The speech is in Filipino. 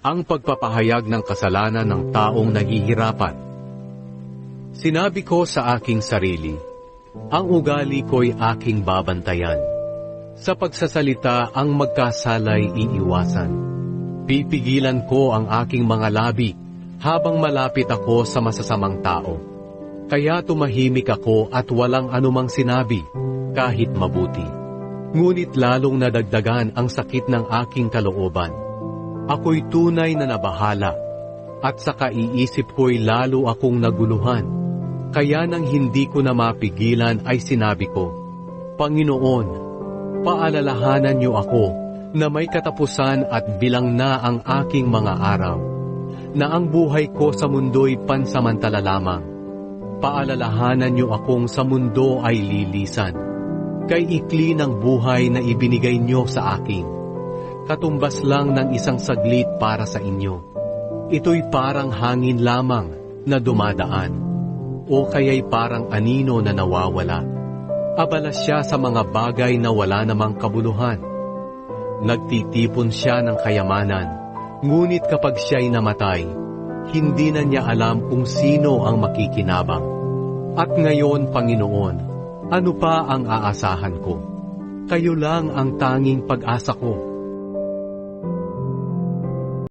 ang pagpapahayag ng kasalanan ng taong naghihirapan. Sinabi ko sa aking sarili, ang ugali ko'y aking babantayan. Sa pagsasalita ang magkasala'y iiwasan. Pipigilan ko ang aking mga labi habang malapit ako sa masasamang tao. Kaya tumahimik ako at walang anumang sinabi, kahit mabuti. Ngunit lalong nadagdagan ang sakit ng aking kalooban. Ako'y tunay na nabahala, at sa kaiisip ko'y lalo akong naguluhan. Kaya nang hindi ko na mapigilan ay sinabi ko, Panginoon, paalalahanan niyo ako na may katapusan at bilang na ang aking mga araw, na ang buhay ko sa mundo'y pansamantala lamang. Paalalahanan niyo akong sa mundo ay lilisan, kay ikli ng buhay na ibinigay niyo sa akin. Katumbas lang ng isang saglit para sa inyo. Ito'y parang hangin lamang na dumadaan, o kaya'y parang anino na nawawala. Abala siya sa mga bagay na wala namang kabuluhan. Nagtitipon siya ng kayamanan, ngunit kapag siya'y namatay, hindi na niya alam kung sino ang makikinabang. At ngayon, Panginoon, ano pa ang aasahan ko? Kayo lang ang tanging pag-asa ko.